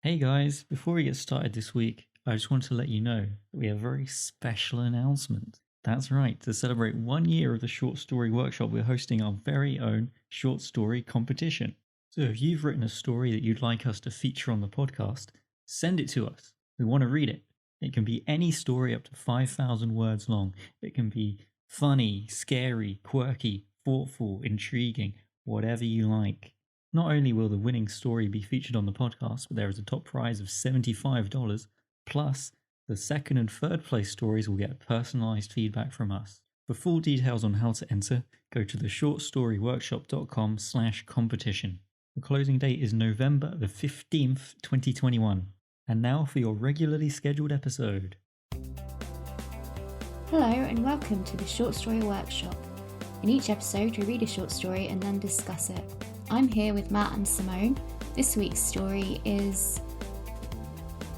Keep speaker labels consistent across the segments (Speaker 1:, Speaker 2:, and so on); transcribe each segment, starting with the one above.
Speaker 1: Hey guys, before we get started this week, I just want to let you know that we have a very special announcement. That's right, to celebrate 1 year of the short story workshop, we're hosting our very own short story competition. So if you've written a story that you'd like us to feature on the podcast, send it to us. We want to read it. It can be any story up to 5,000 words long. It can be funny, scary, quirky, thoughtful, intriguing, whatever you like. Not only will the winning story be featured on the podcast, but there is a top prize of $75, plus the second and third place stories will get personalised feedback from us. For full details on how to enter, go to theshortstoryworkshop.com/competition. The closing date is November the 15th, 2021. And now for your regularly scheduled episode.
Speaker 2: Hello and welcome to the Short Story Workshop. In each episode we read a short story and then discuss it. I'm here with Matt and Simone. This week's story is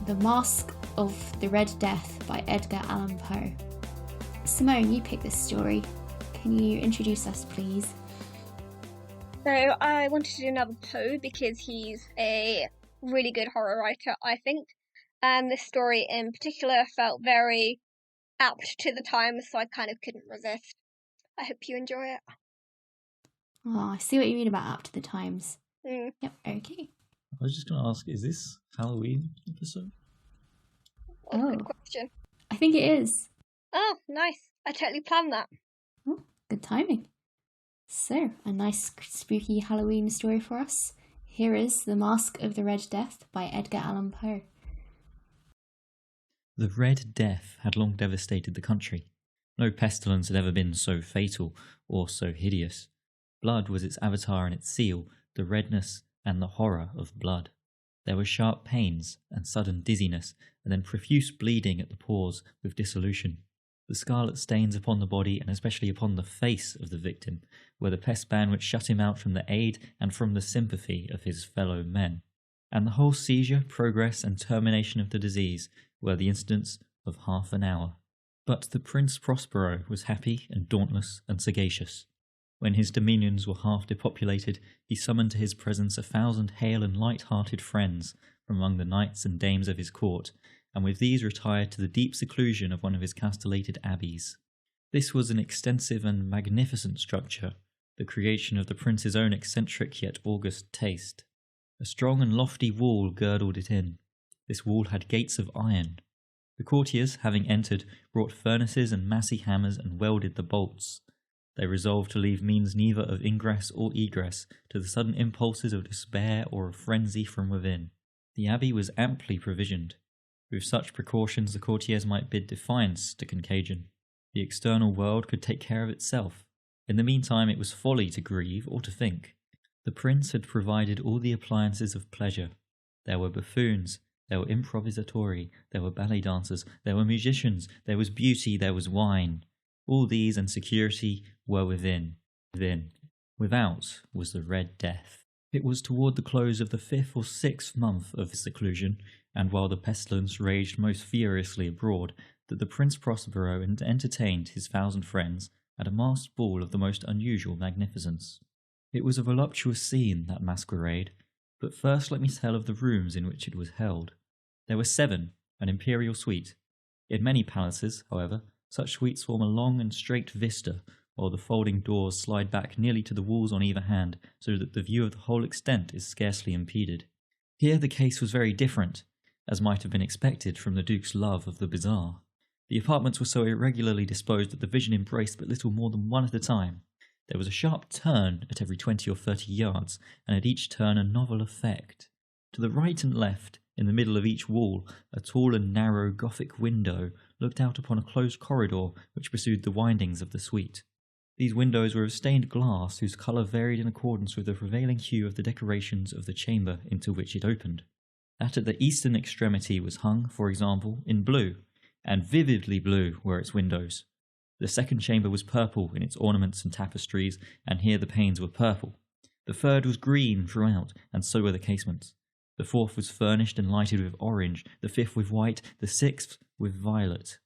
Speaker 2: The Masque of the Red Death by Edgar Allan Poe. Simone, you picked this story. Can you introduce us, please?
Speaker 3: So I wanted to do another Poe because he's a really good horror writer, I think. And this story in particular felt very apt to the time, so I kind of couldn't resist. I hope you enjoy it.
Speaker 2: Oh, I see what you mean about up to the times.
Speaker 3: Mm.
Speaker 2: Yep, okay.
Speaker 1: I was just going to ask, is this Halloween episode?
Speaker 3: Good question.
Speaker 2: I think it is.
Speaker 3: Oh, nice. I totally planned that.
Speaker 2: Oh, good timing. So, a nice spooky Halloween story for us. Here is The Masque of the Red Death by Edgar Allan Poe.
Speaker 1: The Red Death had long devastated the country. No pestilence had ever been so fatal or so hideous. Blood was its avatar and its seal, the redness and the horror of blood. There were sharp pains and sudden dizziness, and then profuse bleeding at the pores with dissolution. The scarlet stains upon the body, and especially upon the face of the victim, were the pest ban which shut him out from the aid and from the sympathy of his fellow men. And the whole seizure, progress, and termination of the disease were the incidents of half an hour. But the Prince Prospero was happy and dauntless and sagacious. When his dominions were half depopulated, he summoned to his presence 1,000 hale and light-hearted friends from among the knights and dames of his court, and with these retired to the deep seclusion of one of his castellated abbeys. This was an extensive and magnificent structure, the creation of the prince's own eccentric yet august taste. A strong and lofty wall girdled it in. This wall had gates of iron. The courtiers, having entered, brought furnaces and massy hammers and welded the bolts. They resolved to leave means neither of ingress or egress to the sudden impulses of despair or of frenzy from within. The abbey was amply provisioned. With such precautions the courtiers might bid defiance to contagion. The external world could take care of itself. In the meantime it was folly to grieve or to think. The prince had provided all the appliances of pleasure. There were buffoons, there were improvisatori, there were ballet dancers, there were musicians, there was beauty, there was wine. All these and security were within. Without was the Red Death. It was toward the close of the 5th or 6th month of seclusion, and while the pestilence raged most furiously abroad, that the Prince Prospero entertained his 1,000 friends at a masked ball of the most unusual magnificence. It was a voluptuous scene, that masquerade, but first let me tell of the rooms in which it was held. There were 7, an imperial suite. In many palaces, however, such suites form a long and straight vista, while the folding doors slide back nearly to the walls on either hand, so that the view of the whole extent is scarcely impeded. Here the case was very different, as might have been expected from the Duke's love of the bizarre. The apartments were so irregularly disposed that the vision embraced but little more than one at a time. There was a sharp turn at every 20 or 30 yards, and at each turn a novel effect. To the right and left, in the middle of each wall, a tall and narrow Gothic window looked out upon a closed corridor which pursued the windings of the suite. These windows were of stained glass whose colour varied in accordance with the prevailing hue of the decorations of the chamber into which it opened. That at the eastern extremity was hung, for example, in blue, and vividly blue were its windows. The second chamber was purple in its ornaments and tapestries, and here the panes were purple. The third was green throughout, and so were the casements. The fourth was furnished and lighted with orange, the fifth with white, the sixth with violet.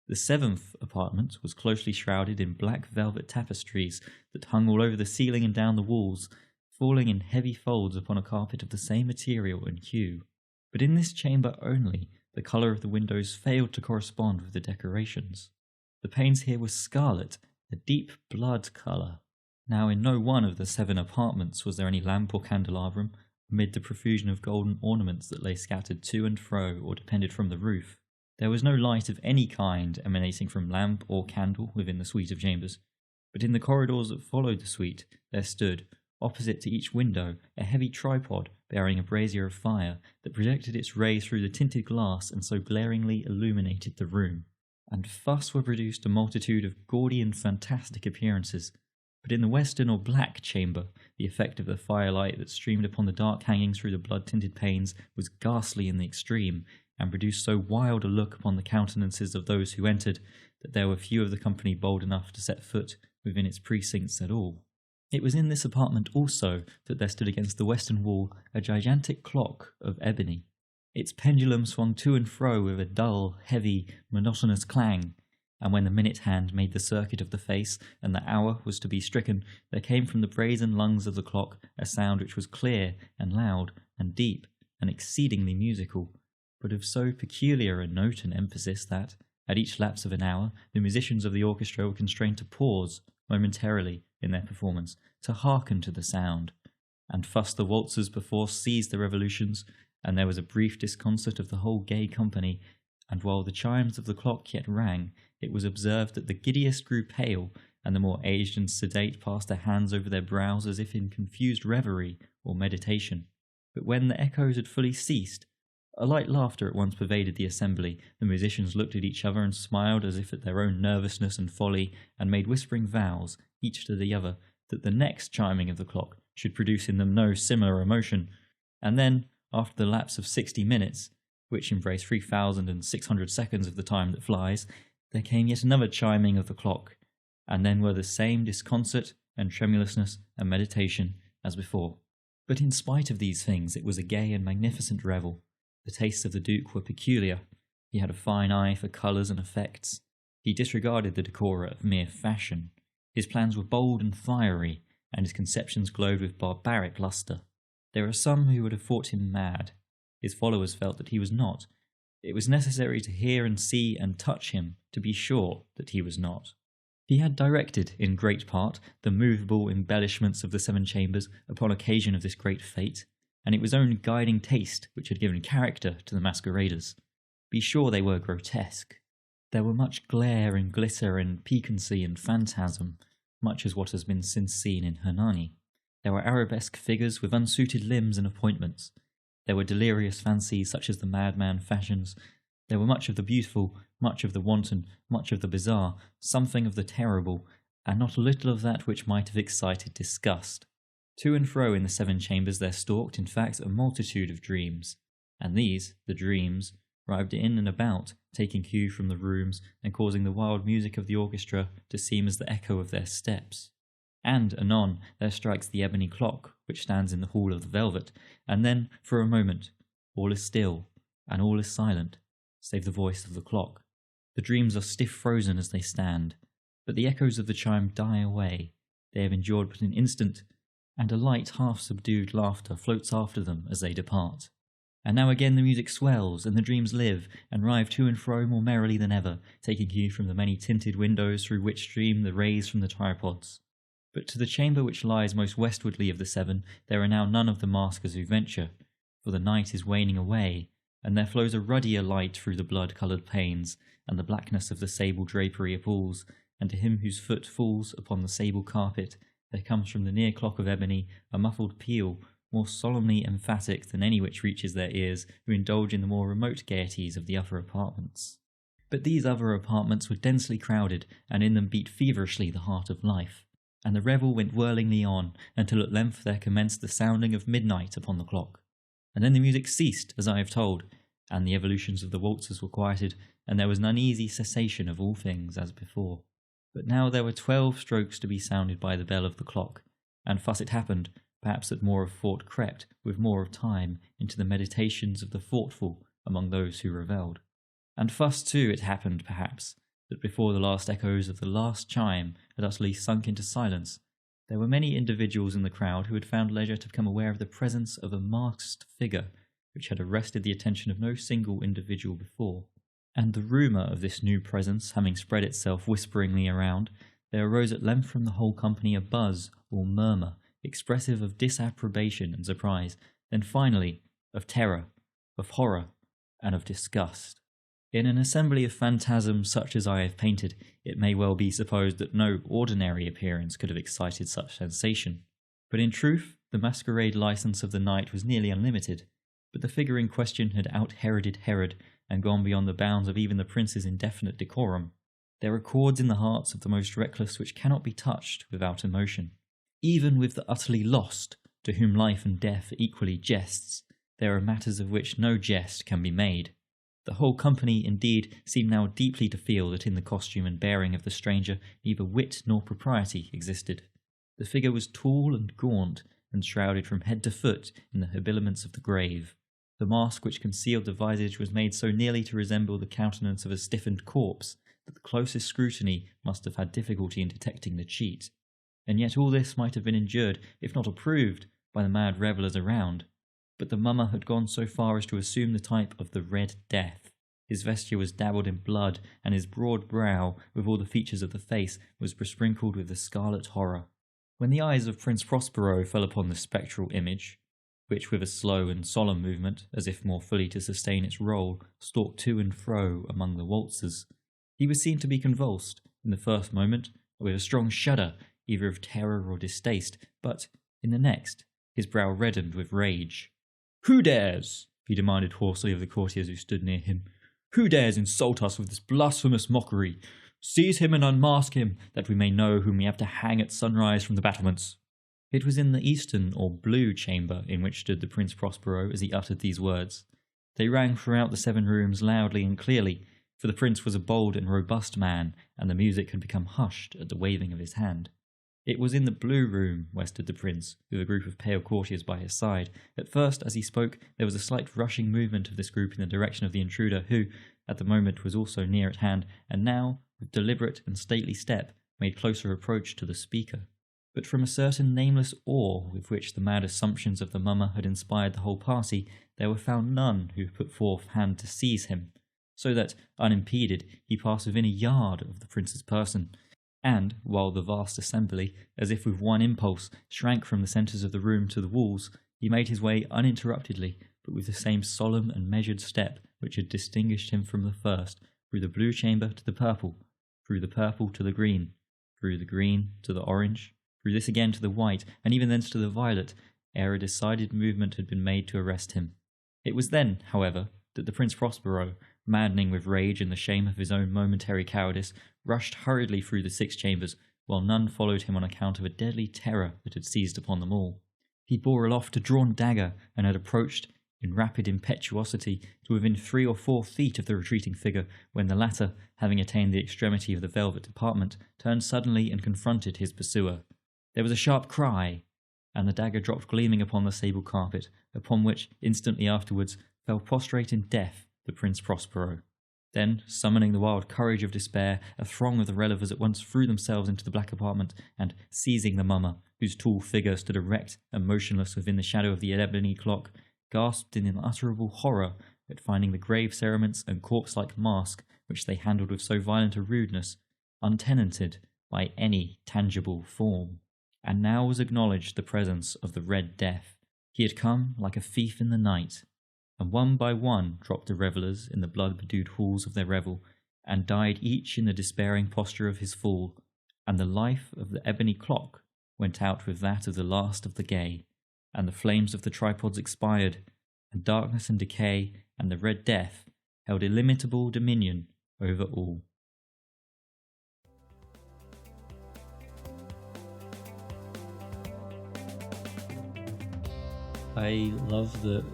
Speaker 1: The 7th apartment was closely shrouded in black velvet tapestries that hung all over the ceiling and down the walls, falling in heavy folds upon a carpet of the same material and hue. But in this chamber only, the colour of the windows failed to correspond with the decorations. The panes here were scarlet, a deep blood colour. Now in no one of the 7 apartments was there any lamp or candelabrum, amid the profusion of golden ornaments that lay scattered to and fro or depended from the roof. There was no light of any kind emanating from lamp or candle within the suite of chambers, but in the corridors that followed the suite there stood, opposite to each window, a heavy tripod bearing a brazier of fire that projected its rays through the tinted glass and so glaringly illuminated the room. And thus were produced a multitude of gaudy and fantastic appearances. But in the western or black chamber, the effect of the firelight that streamed upon the dark hangings through the blood-tinted panes was ghastly in the extreme, and produced so wild a look upon the countenances of those who entered, that there were few of the company bold enough to set foot within its precincts at all. It was in this apartment also that there stood against the western wall a gigantic clock of ebony. Its pendulum swung to and fro with a dull, heavy, monotonous clang, and when the minute hand made the circuit of the face and the hour was to be stricken, there came from the brazen lungs of the clock a sound which was clear and loud and deep and exceedingly musical, but of so peculiar a note and emphasis that, at each lapse of an hour, the musicians of the orchestra were constrained to pause momentarily in their performance, to hearken to the sound. And thus the waltzers perforce seized the revolutions, and there was a brief disconcert of the whole gay company, and while the chimes of the clock yet rang, it was observed that the giddiest grew pale, and the more aged and sedate passed their hands over their brows as if in confused reverie or meditation. But when the echoes had fully ceased, a light laughter at once pervaded the assembly. The musicians looked at each other and smiled as if at their own nervousness and folly, and made whispering vows, each to the other, that the next chiming of the clock should produce in them no similar emotion. And then, after the lapse of 60 minutes, which embraced 3,600 seconds of the time that flies, there came yet another chiming of the clock, and then were the same disconcert and tremulousness and meditation as before. But in spite of these things, it was a gay and magnificent revel. The tastes of the Duke were peculiar. He had a fine eye for colours and effects. He disregarded the decora of mere fashion. His plans were bold and fiery, and his conceptions glowed with barbaric lustre. There are some who would have thought him mad. His followers felt that he was not. It was necessary to hear and see and touch him to be sure that he was not. He had directed, in great part, the movable embellishments of the 7 chambers upon occasion of this great fete, and it was only guiding taste which had given character to the masqueraders. Be sure they were grotesque. There were much glare and glitter and piquancy and phantasm, much as what has been since seen in Hernani. There were arabesque figures with unsuited limbs and appointments. There were delirious fancies such as the madman fashions. There were much of the beautiful, much of the wanton, much of the bizarre, something of the terrible, and not a little of that which might have excited disgust. To and fro in the 7 chambers there stalked, in fact, a multitude of dreams, and these, the dreams, writhed in and about, taking cue from the rooms, and causing the wild music of the orchestra to seem as the echo of their steps. And, anon, there strikes the ebony clock, which stands in the hall of the velvet, and then, for a moment, all is still, and all is silent, save the voice of the clock. The dreams are stiff frozen as they stand, but the echoes of the chime die away. They have endured but an instant, and a light half-subdued laughter floats after them as they depart. And now again the music swells, and the dreams live, and rive to and fro more merrily than ever, taking cue from the many tinted windows through which stream the rays from the tripods. But to the chamber which lies most westwardly of the 7, there are now none of the maskers who venture, for the night is waning away, and there flows a ruddier light through the blood-coloured panes, and the blackness of the sable drapery appalls, and to him whose foot falls upon the sable carpet, there comes from the near clock of ebony a muffled peal, more solemnly emphatic than any which reaches their ears who indulge in the more remote gaieties of the other apartments. But these other apartments were densely crowded, and in them beat feverishly the heart of life, and the revel went whirlingly on, until at length there commenced the sounding of midnight upon the clock. And then the music ceased, as I have told, and the evolutions of the waltzers were quieted, and there was an uneasy cessation of all things as before. But now there were 12 strokes to be sounded by the bell of the clock, and thus it happened, perhaps that more of thought crept, with more of time, into the meditations of the thoughtful among those who revelled. And thus too it happened, perhaps, that before the last echoes of the last chime had utterly sunk into silence, there were many individuals in the crowd who had found leisure to become aware of the presence of a masked figure, which had arrested the attention of no single individual before. And the rumour of this new presence having spread itself whisperingly around, there arose at length from the whole company a buzz or murmur, expressive of disapprobation and surprise, then finally of terror, of horror, and of disgust. In an assembly of phantasms such as I have painted, it may well be supposed that no ordinary appearance could have excited such sensation. But in truth, the masquerade licence of the night was nearly unlimited, but the figure in question had out-Heroded Herod and gone beyond the bounds of even the prince's indefinite decorum. There are chords in the hearts of the most reckless which cannot be touched without emotion. Even with the utterly lost, to whom life and death are equally jests, there are matters of which no jest can be made. The whole company, indeed, seemed now deeply to feel that in the costume and bearing of the stranger neither wit nor propriety existed. The figure was tall and gaunt, and shrouded from head to foot in the habiliments of the grave. The mask which concealed the visage was made so nearly to resemble the countenance of a stiffened corpse that the closest scrutiny must have had difficulty in detecting the cheat. And yet all this might have been endured, if not approved, by the mad revellers around. But the mummer had gone so far as to assume the type of the Red Death. His vesture was dabbled in blood, and his broad brow, with all the features of the face, was besprinkled with the scarlet horror. When the eyes of Prince Prospero fell upon the spectral image, which with a slow and solemn movement, as if more fully to sustain its role, stalked to and fro among the waltzers, he was seen to be convulsed, in the first moment, with a strong shudder, either of terror or distaste, but, in the next, his brow reddened with rage. "Who dares," he demanded hoarsely of the courtiers who stood near him, "who dares insult us with this blasphemous mockery? Seize him and unmask him, that we may know whom we have to hang at sunrise from the battlements." It was in the eastern or blue chamber in which stood the Prince Prospero as he uttered these words. They rang throughout the 7 rooms loudly and clearly, for the prince was a bold and robust man, and the music had become hushed at the waving of his hand. It was in the blue room where stood the prince, with a group of pale courtiers by his side. At first, as he spoke, there was a slight rushing movement of this group in the direction of the intruder, who, at the moment, was also near at hand, and now, with deliberate and stately step, made closer approach to the speaker. But from a certain nameless awe with which the mad assumptions of the mummer had inspired the whole party, there were found none who put forth hand to seize him, so that, unimpeded, he passed within a yard of the prince's person, and, while the vast assembly, as if with one impulse, shrank from the centres of the room to the walls, he made his way uninterruptedly, but with the same solemn and measured step which had distinguished him from the first, through the blue chamber to the purple, through the purple to the green, through the green to the orange, through this again to the white, and even thence to the violet, ere a decided movement had been made to arrest him. It was then, however, that the Prince Prospero, maddening with rage and the shame of his own momentary cowardice, rushed hurriedly through the 6 chambers, while none followed him on account of a deadly terror that had seized upon them all. He bore aloft a drawn dagger, and had approached, in rapid impetuosity, to within 3 or 4 feet of the retreating figure, when the latter, having attained the extremity of the velvet apartment, turned suddenly and confronted his pursuer. There was a sharp cry, and the dagger dropped gleaming upon the sable carpet, upon which, instantly afterwards, fell prostrate in death the Prince Prospero. Then, summoning the wild courage of despair, a throng of the relevers at once threw themselves into the black apartment, and, seizing the mummer, whose tall figure stood erect and motionless within the shadow of the ebony clock, gasped in unutterable horror at finding the grave cerements and corpse-like mask which they handled with so violent a rudeness, untenanted by any tangible form. And now was acknowledged the presence of the Red Death. He had come like a thief in the night, and one by one dropped the revellers in the blood-bedewed halls of their revel, and died each in the despairing posture of his fall, and the life of the ebony clock went out with that of the last of the gay, and the flames of the tripods expired, and darkness and decay and the Red Death held illimitable dominion over all. I love that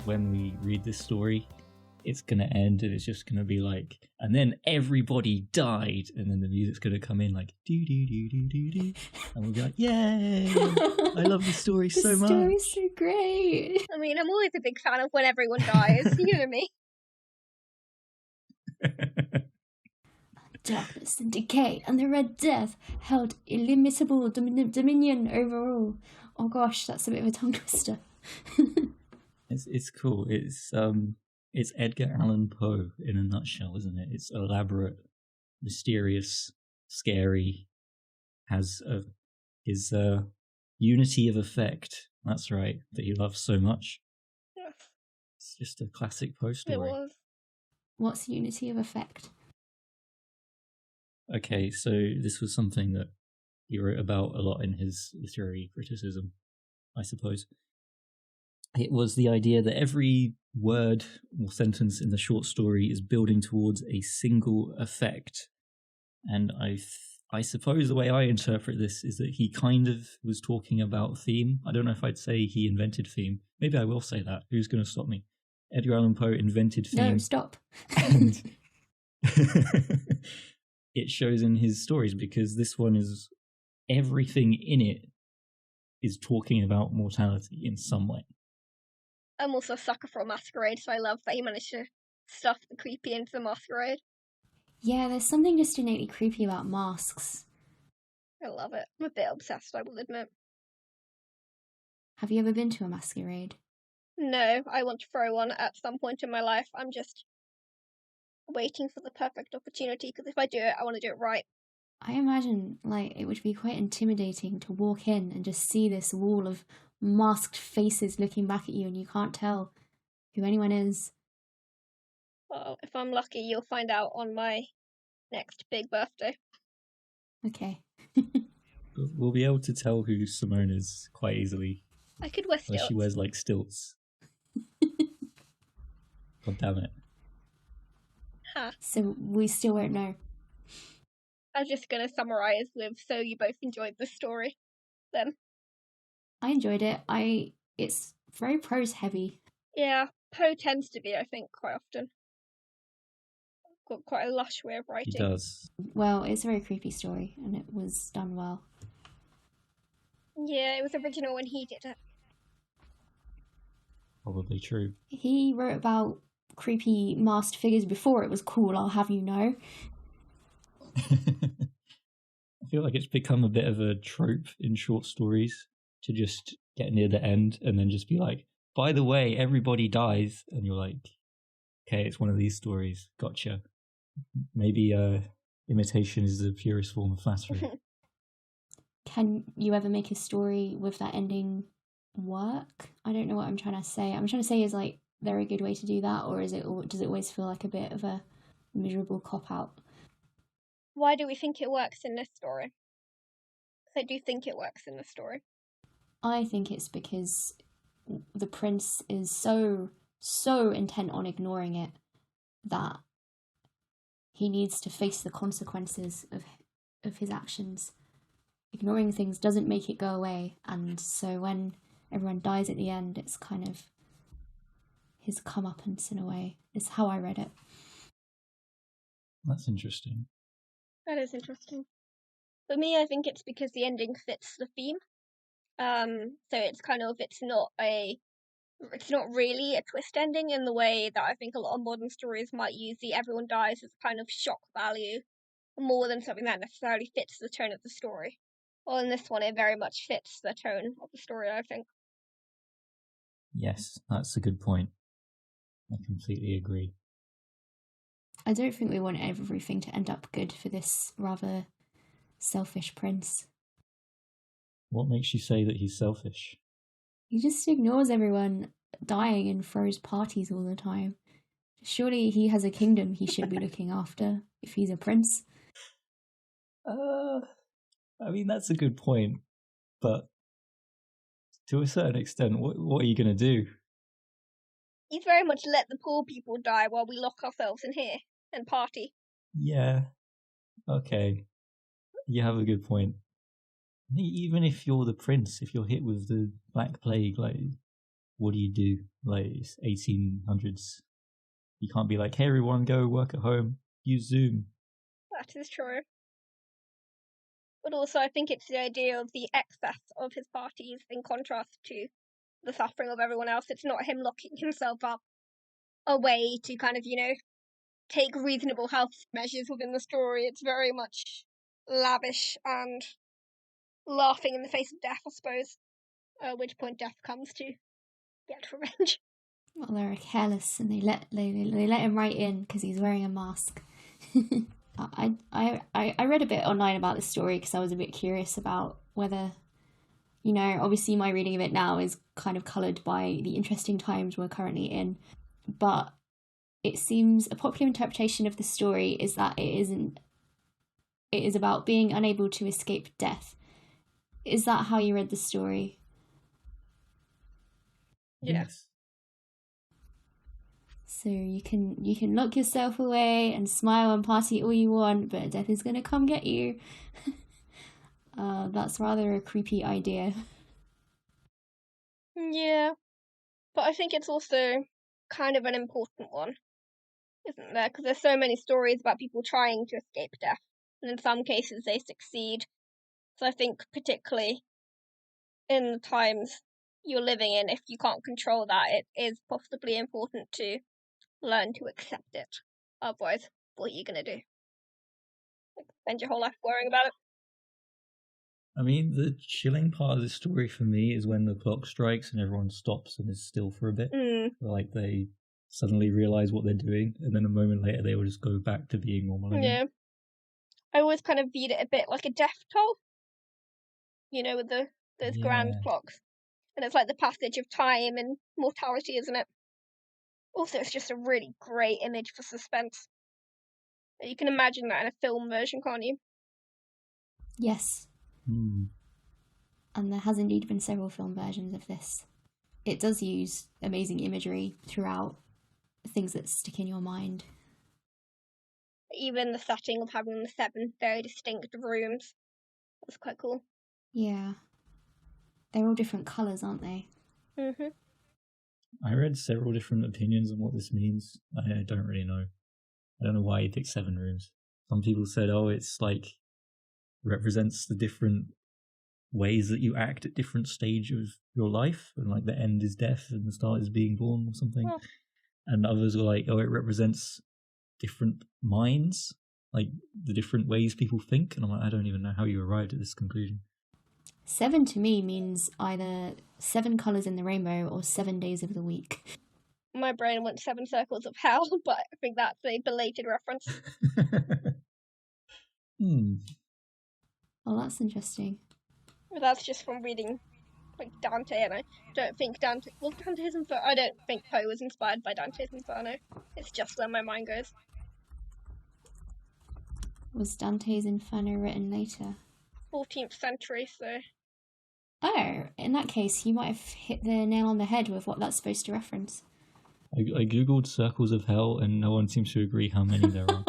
Speaker 1: when we read this story, it's going to end and it's just going to be like, and then everybody died, and then the music's going to come in like, do do do do do do, and we'll be like, yay! I love this story so much.
Speaker 2: The story's so great.
Speaker 3: I mean, I'm always a big fan of when everyone dies, you know me.
Speaker 2: Darkness and decay and the Red Death held illimitable dominion over all. Oh gosh, that's a bit of a tongue twister.
Speaker 1: It's cool. It's Edgar Allan Poe in a nutshell, isn't it? It's elaborate, mysterious, scary, has his unity of effect. That's right, that he loves so much.
Speaker 3: Yes,
Speaker 1: It's just a classic Poe
Speaker 3: it
Speaker 1: story.
Speaker 3: was.
Speaker 2: What's unity of effect?
Speaker 1: Okay, so this was something that he wrote about a lot in his literary criticism, I suppose. It was the idea that every word or sentence in the short story is building towards a single effect. And I suppose the way I interpret this is that he kind of was talking about theme. I don't know if I'd say he invented theme. Maybe I will say that. Who's going to stop me? Edgar Allan Poe invented theme.
Speaker 2: No, stop.
Speaker 1: And it shows in his stories, because this one is, everything in it is talking about mortality in some way.
Speaker 3: I'm also a sucker for a masquerade, so I love that he managed to stuff the creepy into the masquerade.
Speaker 2: Yeah, there's something just innately creepy about masks.
Speaker 3: I love it. I'm a bit obsessed, I will admit.
Speaker 2: Have you ever been to a masquerade?
Speaker 3: No, I want to throw one at some point in my life. I'm just waiting for the perfect opportunity, because if I do it, I want to do it right.
Speaker 2: I imagine, it would be quite intimidating to walk in and just see this wall of masked faces looking back at you and you can't tell who anyone is.
Speaker 3: Well, if I'm lucky, you'll find out on my next big birthday.
Speaker 2: Okay.
Speaker 1: We'll be able to tell who Simone is quite easily.
Speaker 3: I could wear stilts.
Speaker 1: Unless she wears, stilts. God damn it.
Speaker 3: Huh.
Speaker 2: So we still won't know.
Speaker 3: I was just going to summarise with, so you both enjoyed the story, then.
Speaker 2: I enjoyed it. It's very prose heavy.
Speaker 3: Yeah, Poe tends to be, I think, quite often. Got quite a lush way of writing.
Speaker 1: He does.
Speaker 2: Well, it's a very creepy story, and it was done well.
Speaker 3: Yeah, it was original when he did it.
Speaker 1: Probably true.
Speaker 2: He wrote about creepy masked figures before it was cool, I'll have you know.
Speaker 1: I feel like it's become a bit of a trope in short stories to just get near the end and then just be like, by the way, everybody dies. And you're like, okay, it's one of these stories. Gotcha. Maybe imitation is the purest form of flattery.
Speaker 2: Can you ever make a story with that ending work? I don't know what I'm trying to say. I'm trying to say, is there a good way to do that, or does it always feel like a bit of a miserable cop-out?
Speaker 3: Why do we think it works in this story? I do think it works in this story.
Speaker 2: I think it's because the prince is so intent on ignoring it that he needs to face the consequences of his actions. Ignoring things doesn't make it go away, and so when everyone dies at the end, it's kind of his comeuppance in a way. Is how I read it.
Speaker 1: That's interesting.
Speaker 3: That is interesting. For me, I think it's because the ending fits the theme. So it's not really a twist ending in the way that I think a lot of modern stories might use the everyone dies as kind of shock value more than something that necessarily fits the tone of the story. Well, in this one, it very much fits the tone of the story, I think.
Speaker 1: Yes, that's a good point. I completely agree.
Speaker 2: I don't think we want everything to end up good for this rather selfish prince.
Speaker 1: What makes you say that he's selfish?
Speaker 2: He just ignores everyone dying and throws parties all the time. Surely he has a kingdom he should be looking after if he's a prince.
Speaker 1: I mean, that's a good point, but to a certain extent, what are you going to do?
Speaker 3: He's very much let the poor people die while we lock ourselves in here and party.
Speaker 1: Yeah, okay. You have a good point. I think even if you're the prince, if you're hit with the Black Plague, what do you do? It's 1800s. You can't be like, hey, everyone, go work at home. Use Zoom.
Speaker 3: That is true. But also, I think it's the idea of the excess of his parties in contrast to the suffering of everyone else. It's not him locking himself up away to kind of, take reasonable health measures within the story. It's very much lavish and laughing in the face of death, I suppose. At which point death comes to get revenge.
Speaker 2: Well, they're careless and they let him right in because he's wearing a mask. I read a bit online about this story because I was a bit curious about whether, obviously my reading of it now is kind of coloured by the interesting times we're currently in, but it seems a popular interpretation of the story is that it is about being unable to escape death. Is that how you read the story?
Speaker 3: Yes.
Speaker 2: So you can lock yourself away and smile and party all you want, but death is gonna come get you. That's rather a creepy idea.
Speaker 3: Yeah, but I think it's also kind of an important one, isn't there? Because there's so many stories about people trying to escape death, and in some cases they succeed. So I think particularly in the times you're living in, if you can't control that, it is possibly important to learn to accept it. Otherwise, what are you going to do? Spend your whole life worrying about it?
Speaker 1: I mean, the chilling part of this story for me is when the clock strikes and everyone stops and is still for a bit. Like they suddenly realize what they're doing, and then a moment later they will just go back to being normal again.
Speaker 3: Yeah. I always kind of viewed it a bit like a death toll, with those grand clocks. And it's like the passage of time and mortality, isn't it? Also, it's just a really great image for suspense. You can imagine that in a film version, can't you?
Speaker 2: Yes. And there has indeed been several film versions of this. It does use amazing imagery throughout, things that stick in your mind.
Speaker 3: Even the setting of having the 7 very distinct rooms was quite cool.
Speaker 2: Yeah. They're all different colours, aren't they?
Speaker 3: Mm-hmm.
Speaker 1: I read several different opinions on what this means. I don't really know. I don't know why he picked 7 rooms. Some people said, it's like represents the different ways that you act at different stages of your life, and like the end is death and the start is being born or something.
Speaker 3: Oh.
Speaker 1: And others were like, it represents different minds, like the different ways people think. And I'm like, I don't even know how you arrived at this conclusion.
Speaker 2: 7 to me means either 7 colours in the rainbow or 7 days of the week.
Speaker 3: My brain went 7 circles of hell, but I think that's a belated reference.
Speaker 2: Well, that's interesting.
Speaker 3: That's just from reading like Dante, and I don't think Dante's Inferno. I don't think Poe was inspired by Dante's Inferno. It's just where my mind goes.
Speaker 2: Was Dante's Inferno written later?
Speaker 3: 14th century, so.
Speaker 2: Oh, in that case, you might have hit the nail on the head with what that's supposed to reference.
Speaker 1: I googled circles of hell and no one seems to agree how many there are.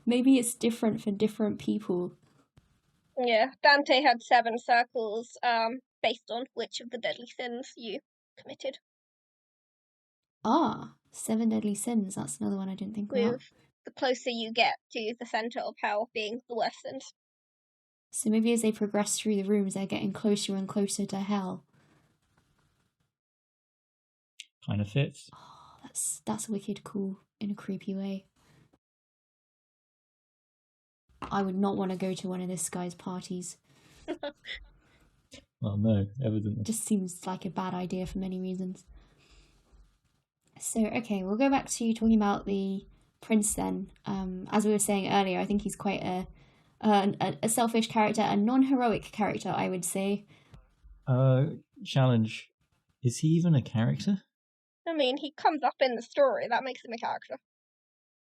Speaker 2: Maybe it's different for different people.
Speaker 3: Yeah, Dante had 7 circles based on which of the deadly sins you committed.
Speaker 2: 7 deadly sins. That's another one I didn't think about.
Speaker 3: The closer you get to the centre of hell being the worst sins.
Speaker 2: So maybe as they progress through the rooms, they're getting closer and closer to hell.
Speaker 1: Kind of fits.
Speaker 2: Oh, that's wicked cool in a creepy way. I would not want to go to one of this guy's parties.
Speaker 1: Well, no, evidently.
Speaker 2: Just seems like a bad idea for many reasons. So, okay, we'll go back to talking about the prince then. As we were saying earlier, I think he's quite a selfish character, a non-heroic character, I would say.
Speaker 1: Challenge. Is he even a character?
Speaker 3: I mean, he comes up in the story. That makes him a character.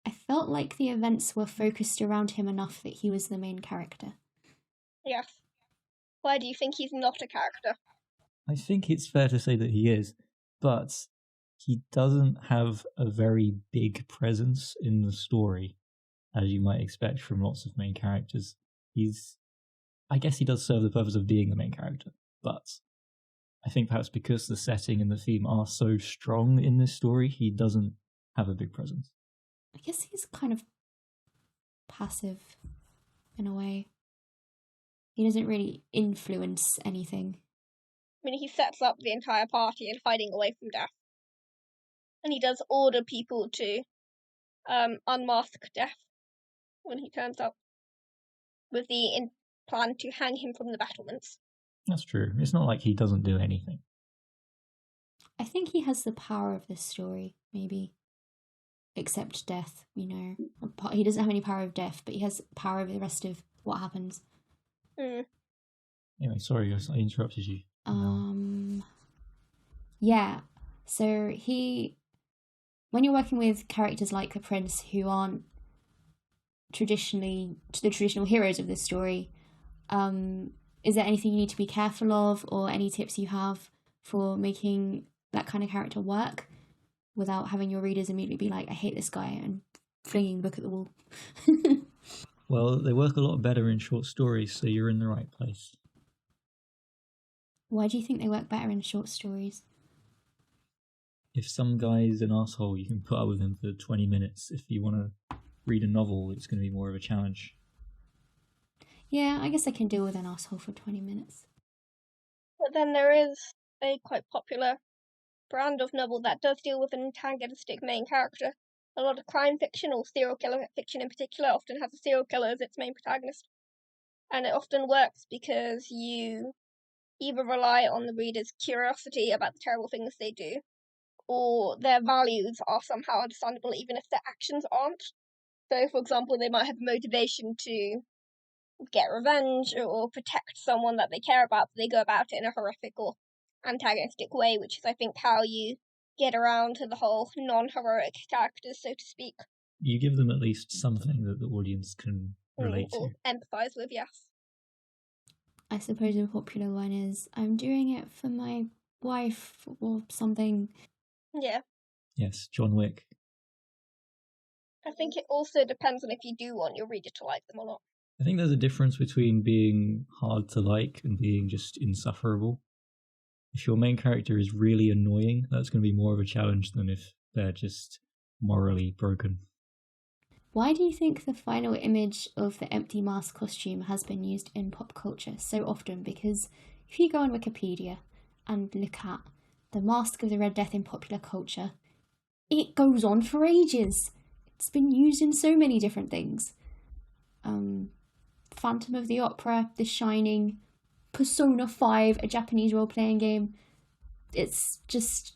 Speaker 2: I felt like the events were focused around him enough that he was the main character.
Speaker 3: Yes. Why do you think he's not a character?
Speaker 1: I think it's fair to say that he is, but he doesn't have a very big presence in the story, as you might expect from lots of main characters. I guess he does serve the purpose of being the main character, but I think perhaps because the setting and the theme are so strong in this story, he doesn't have a big presence.
Speaker 2: I guess he's kind of passive in a way. He doesn't really influence anything.
Speaker 3: I mean, he sets up the entire party and hiding away from death. And he does order people to unmask death when he turns up, with the plan to hang him from the battlements.
Speaker 1: That's true. It's not like he doesn't do anything.
Speaker 2: I think he has the power of this story, maybe. Except death, you know. He doesn't have any power of death, but he has power over the rest of what happens.
Speaker 1: Anyway, sorry, I interrupted you.
Speaker 2: Yeah. So when you're working with characters like the prince who aren't traditionally the traditional heroes of this story, is there anything you need to be careful of, or any tips you have for making that kind of character work without having your readers immediately be like, I hate this guy, and flinging the book at the wall?
Speaker 1: Well, they work a lot better in short stories, so you're in the right place.
Speaker 2: Why do you think they work better in short stories?
Speaker 1: If some guy's an asshole, you can put up with him for 20 minutes. If you want to read a novel, it's going to be more of a challenge.
Speaker 2: Yeah, I guess I can deal with an asshole for 20 minutes.
Speaker 3: But then there is a quite popular brand of novel that does deal with an antagonistic main character. A lot of crime fiction, or serial killer fiction in particular, often has a serial killer as its main protagonist. And it often works because you either rely on the reader's curiosity about the terrible things they do, or their values are somehow understandable even if their actions aren't. So, for example, they might have motivation to get revenge or protect someone that they care about, but they go about it in a horrific or antagonistic way, which is, I think, how you get around to the whole non-heroic characters, so to speak.
Speaker 1: You give them at least something that the audience can relate
Speaker 3: or
Speaker 1: to.
Speaker 3: empathise with, yes.
Speaker 2: I suppose a popular one is, I'm doing it for my wife or something.
Speaker 3: Yeah.
Speaker 1: Yes, John Wick.
Speaker 3: I think it also depends on if you do want your reader to like them or not.
Speaker 1: I think there's a difference between being hard to like and being just insufferable. If your main character is really annoying, that's going to be more of a challenge than if they're just morally broken.
Speaker 2: Why do you think the final image of the empty mask costume has been used in pop culture so often? Because if you go on Wikipedia and look at the Mask of the Red Death in popular culture, it goes on for ages. It's been used in so many different things. Phantom of the Opera, The Shining, Persona 5, a Japanese role-playing game. It's just,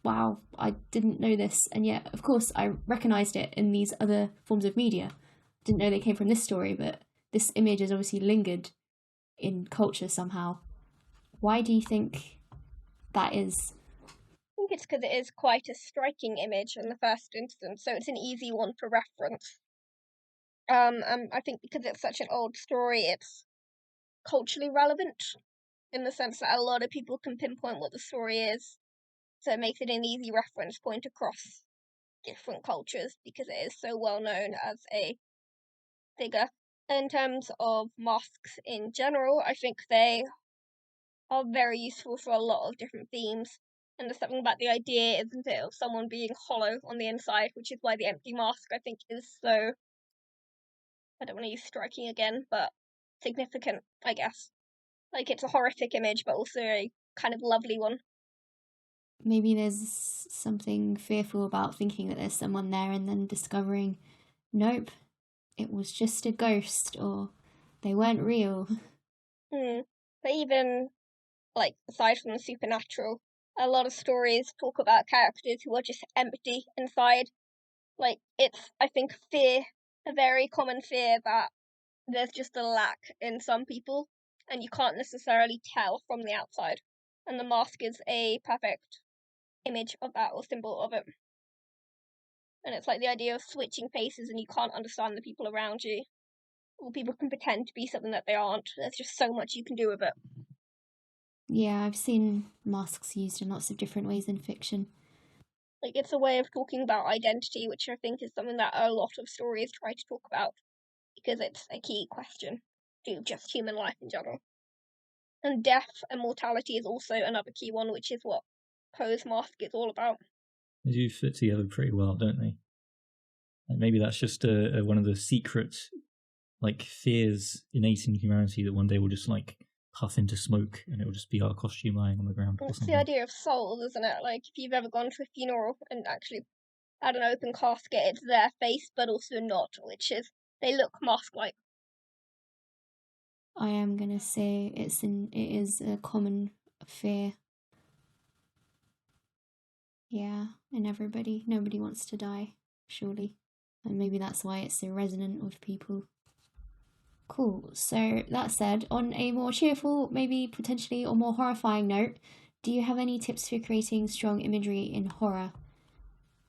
Speaker 2: wow, I didn't know this. And yet, of course, I recognised it in these other forms of media. Didn't know they came from this story, but this image has obviously lingered in culture somehow. Why do you think that is?
Speaker 3: I think it's because it is quite a striking image in the first instance, so it's an easy one for reference. I think because it's such an old story, it's culturally relevant in the sense that a lot of people can pinpoint what the story is, so it makes it an easy reference point across different cultures because it is so well known as a figure. In terms of masks in general, I think they are very useful for a lot of different themes. And there's something about the idea, isn't it, of someone being hollow on the inside, which is why the empty mask, I think, is so, I don't want to use striking again, but significant, I guess. Like, it's a horrific image, but also a kind of lovely one.
Speaker 2: Maybe there's something fearful about thinking that there's someone there and then discovering, nope, it was just a ghost, or they weren't real.
Speaker 3: But even, like, aside from the supernatural, a lot of stories talk about characters who are just empty inside. Like, it's, I think, a very common fear that there's just a lack in some people, and you can't necessarily tell from the outside. And the mask is a perfect image of that, or symbol of it. And it's like the idea of switching faces and you can't understand the people around you. Or people can pretend to be something that they aren't. There's just so much you can do with it.
Speaker 2: Yeah, I've seen masks used in lots of different ways in fiction.
Speaker 3: Like, it's a way of talking about identity, which I think is something that a lot of stories try to talk about, because it's a key question to just human life in general. And death and mortality is also another key one, which is what Poe's Masque is all about.
Speaker 1: They do fit together pretty well, don't they? Like maybe that's just one of the secret, like, fears innate in humanity that one day we'll just, like, puff into smoke and it will just be our costume lying on the ground or
Speaker 3: It's
Speaker 1: something.
Speaker 3: the idea of souls, isn't it? Like, if you've ever gone to a funeral and actually had an open casket, it's their face, but also not, which is, they look mask-like.
Speaker 2: I am gonna say it is a common fear. Yeah, and nobody wants to die, surely. And maybe that's why it's so resonant with people. Cool. So, that said, on a more cheerful, maybe potentially or more horrifying note, do you have any tips for creating strong imagery in horror?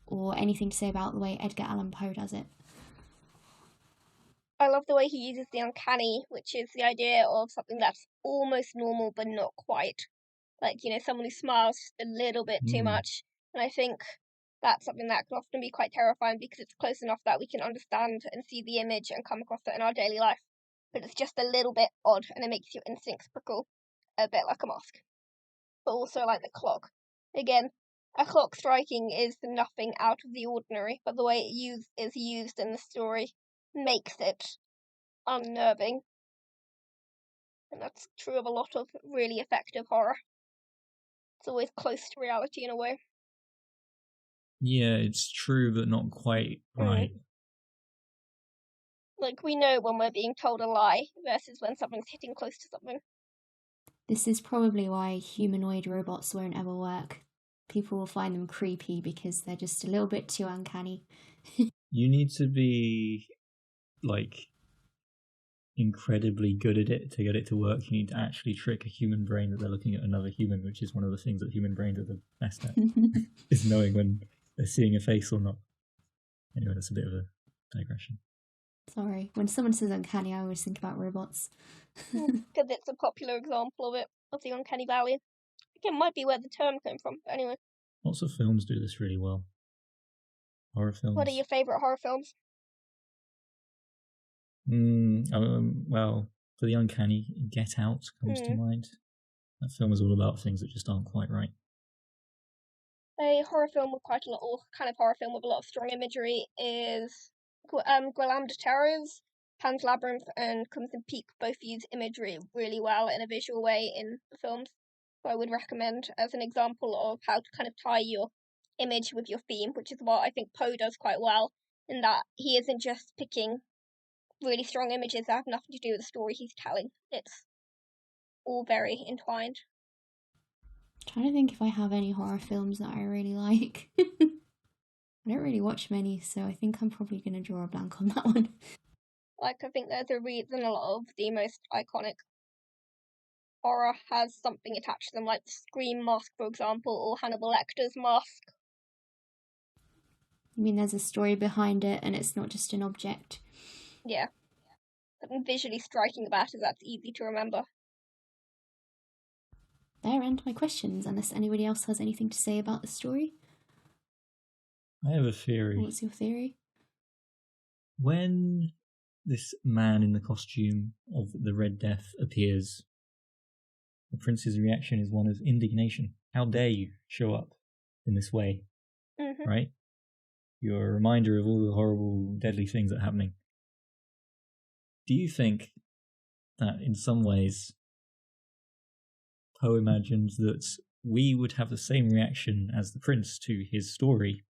Speaker 2: Or anything to say about the way Edgar Allan Poe does it?
Speaker 3: I love the way he uses the uncanny, which is the idea of something that's almost normal but not quite. Like, someone who smiles just a little bit too much. And I think that's something that can often be quite terrifying because it's close enough that we can understand and see the image and come across it in our daily life. But it's just a little bit odd and it makes your instincts prickle, a bit like a mask. But also like the clock. Again, a clock striking is nothing out of the ordinary, but the way it is used in the story makes it unnerving. And that's true of a lot of really effective horror. It's always close to reality in a way.
Speaker 1: Yeah, it's true, but not quite right.
Speaker 3: Like, we know when we're being told a lie versus when something's hitting close to something.
Speaker 2: This is probably why humanoid robots won't ever work. People will find them creepy because they're just a little bit too uncanny.
Speaker 1: You need to be, like, incredibly good at it to get it to work. You need to actually trick a human brain that they're looking at another human, which is one of the things that human brains are the best at, is knowing when they're seeing a face or not. Anyway, that's a bit of a digression.
Speaker 2: Sorry. When someone says uncanny, I always think about robots.
Speaker 3: Because it's a popular example of it, of the uncanny valley. Again, might be where the term came from, but anyway.
Speaker 1: Lots of films do this really well. Horror films.
Speaker 3: What are your favourite horror films?
Speaker 1: Well, for the uncanny, Get Out comes to mind. That film is all about things that just aren't quite right.
Speaker 3: A horror film with quite a lot, or kind of horror film with a lot of strong imagery is Guillaume de Terror's Pan's Labyrinth and Crimson Peak both use imagery really well in a visual way in the films. So I would recommend as an example of how to kind of tie your image with your theme, which is what I think Poe does quite well, in that he isn't just picking really strong images that have nothing to do with the story he's telling. It's all very entwined.
Speaker 2: I'm trying to think if I have any horror films that I really like. I don't really watch many, so I think I'm probably going to draw a blank on that one.
Speaker 3: Like, I think there's a reason a lot of the most iconic horror has something attached to them, like the Scream Mask, for example, or Hannibal Lecter's Mask.
Speaker 2: I mean, there's a story behind it, and it's not just an object.
Speaker 3: Yeah. Something visually striking about it that's easy to remember.
Speaker 2: There end my questions, unless anybody else has anything to say about the story.
Speaker 1: I have a theory.
Speaker 2: What's your theory?
Speaker 1: When this man in the costume of the Red Death appears, the prince's reaction is one of indignation. How dare you show up in this way, right? You're a reminder of all the horrible, deadly things that are happening. Do you think that in some ways Poe imagines that we would have the same reaction as the prince to his story,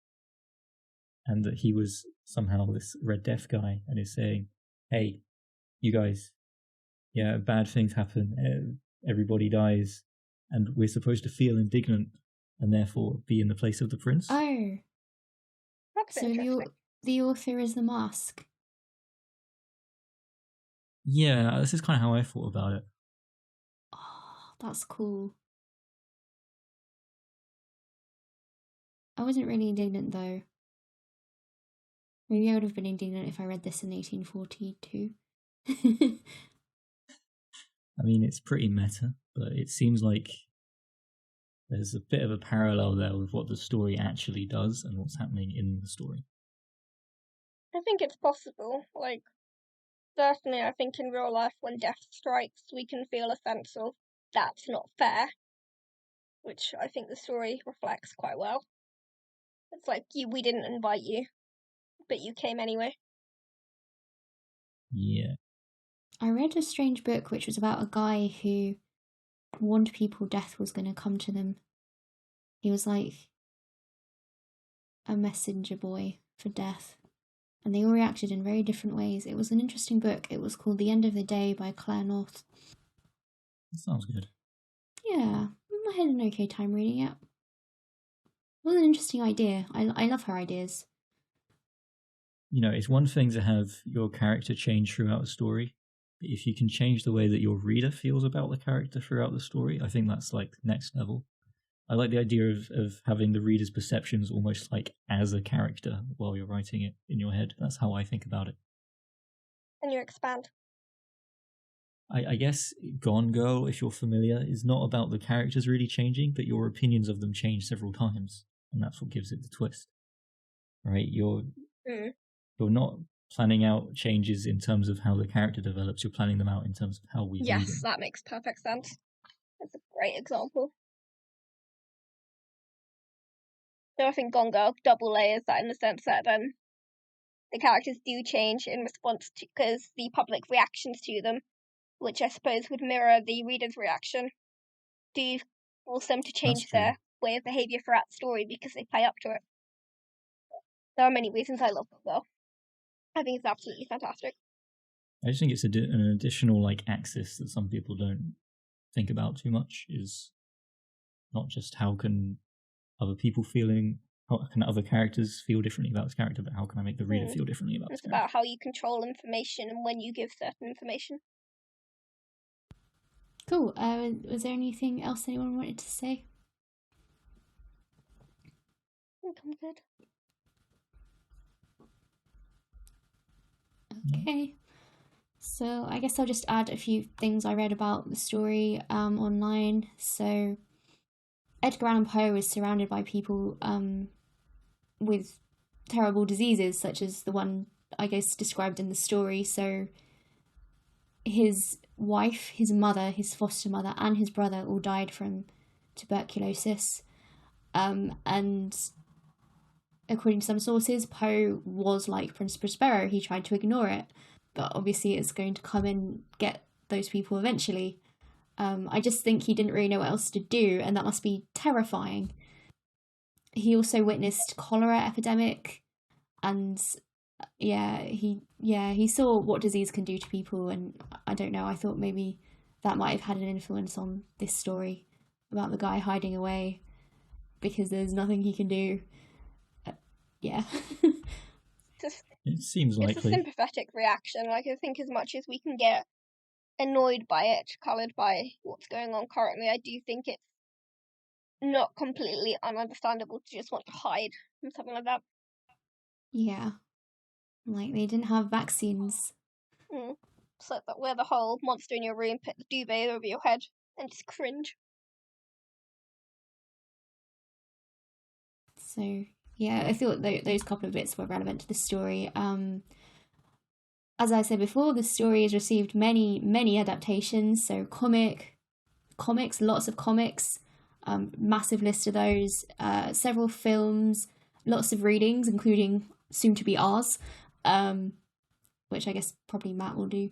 Speaker 1: and that he was somehow this Red Death guy and is saying, hey, you guys, yeah, bad things happen, everybody dies, and we're supposed to feel indignant and therefore be in the place of the prince?
Speaker 2: Oh.
Speaker 3: That's
Speaker 2: so
Speaker 3: interesting.
Speaker 2: The author is the Masque.
Speaker 1: Yeah, this is kind of how I thought about it.
Speaker 2: Oh, that's cool. I wasn't really indignant, though. Maybe I would have been indignant if I read this in 1842.
Speaker 1: I mean, it's pretty meta, but it seems like there's a bit of a parallel there with what the story actually does and what's happening in the story.
Speaker 3: I think it's possible. Like, certainly I think in real life when death strikes, we can feel a sense of that's not fair, which I think the story reflects quite well. It's like, we didn't invite you, but you came anyway.
Speaker 1: Yeah.
Speaker 2: I read a strange book which was about a guy who warned people death was going to come to them. He was like a messenger boy for death, and they all reacted in very different ways. It was an interesting book. It was called The End of the Day by Claire North.
Speaker 1: That sounds good.
Speaker 2: Yeah, I had an okay time reading it. was an interesting idea. I love her ideas.
Speaker 1: You know, it's one thing to have your character change throughout a story. But if you can change the way that your reader feels about the character throughout the story, I think that's like next level. I like the idea of having the reader's perceptions almost like as a character while you're writing it in your head. That's how I think about it.
Speaker 3: And you expand.
Speaker 1: I guess Gone Girl, if you're familiar, is not about the characters really changing, but your opinions of them change several times, and that's what gives it the twist. Right? You're not planning out changes in terms of how the character develops, you're planning them out in terms of how we read them.
Speaker 3: Yes, that makes perfect sense. That's a great example. So I think Gone Girl double layers that in the sense that the characters do change in response to, because the public reactions to them, which I suppose would mirror the reader's reaction, do force them to change their way of behaviour throughout the story because they play up to it. There are many reasons I love Gone Girl. I think it's absolutely fantastic.
Speaker 1: I just think it's an additional like axis that some people don't think about too much, is not just how can other people how can other characters feel differently about this character, but how can I make the reader feel differently about this character?
Speaker 3: It's about how you control information and when you give certain information.
Speaker 2: Cool. Was there anything else anyone wanted to say?
Speaker 3: I think I'm good.
Speaker 2: Okay. So I guess I'll just add a few things I read about the story online. So Edgar Allan Poe is surrounded by people with terrible diseases, such as the one I guess described in the story. So his wife, his mother, his foster mother, and his brother all died from tuberculosis. And according to some sources, Poe was like Prince Prospero. He tried to ignore it, but obviously it's going to come and get those people eventually. I just think he didn't really know what else to do, and that must be terrifying. He also witnessed cholera epidemic, and he saw what disease can do to people, and I don't know, I thought maybe that might have had an influence on this story about the guy hiding away because there's nothing he can do. Yeah.
Speaker 1: It seems likely.
Speaker 3: It's a sympathetic reaction. Like, I think as much as we can get annoyed by it, coloured by what's going on currently, I do think it's not completely ununderstandable to just want to hide from something like that.
Speaker 2: Yeah. Like, they didn't have vaccines.
Speaker 3: It's like that, wear the whole monster in your room, put the duvet over your head, and just cringe.
Speaker 2: So, yeah, I thought those couple of bits were relevant to the story. As I said before, the story has received many adaptations. So comics, lots of comics, massive list of those, several films, lots of readings, including soon to be ours, which I guess probably Matt will do.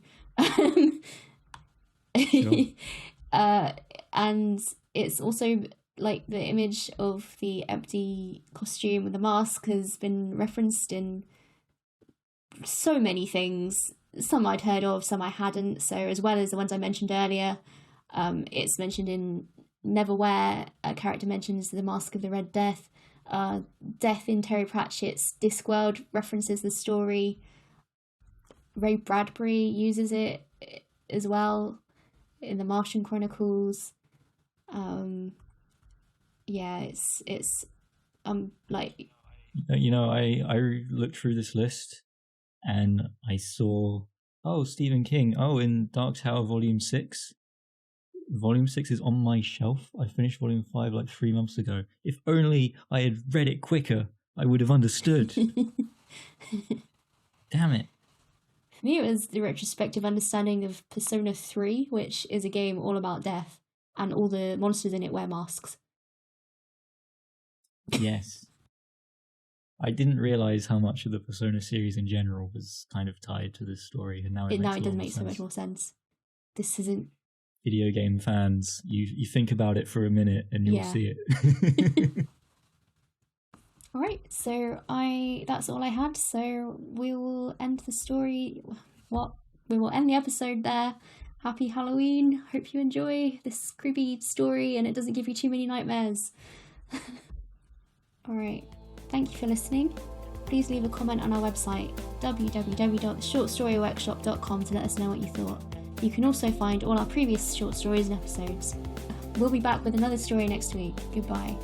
Speaker 1: Sure.
Speaker 2: And it's also like the image of the empty costume with the mask has been referenced in so many things. Some I'd heard of, some I hadn't. So as well as the ones I mentioned earlier, it's mentioned in Neverwhere. A character mentions the Masque of the Red Death. Death in Terry Pratchett's Discworld references the story. Ray Bradbury uses it as well in the Martian Chronicles. Yeah, it's like,
Speaker 1: you know, I looked through this list and I saw, Stephen King, in Dark Tower Volume 6. Volume 6 is on my shelf. I finished Volume 5 like 3 months ago. If only I had read it quicker, I would have understood. Damn it.
Speaker 2: For me, it was the retrospective understanding of Persona 3, which is a game all about death, and all the monsters in it wear masks.
Speaker 1: Yes. I didn't realise how much of the Persona series in general was kind of tied to this story, and now it
Speaker 2: does make so much more sense. This isn't...
Speaker 1: Video game fans, you think about it for a minute and you'll see it.
Speaker 2: Alright, so that's all I had, so we will end the story... We will end the episode there. Happy Halloween. Hope you enjoy this creepy story and it doesn't give you too many nightmares. Alright, thank you for listening. Please leave a comment on our website, www.theshortstoryworkshop.com, to let us know what you thought. You can also find all our previous short stories and episodes. We'll be back with another story next week. Goodbye.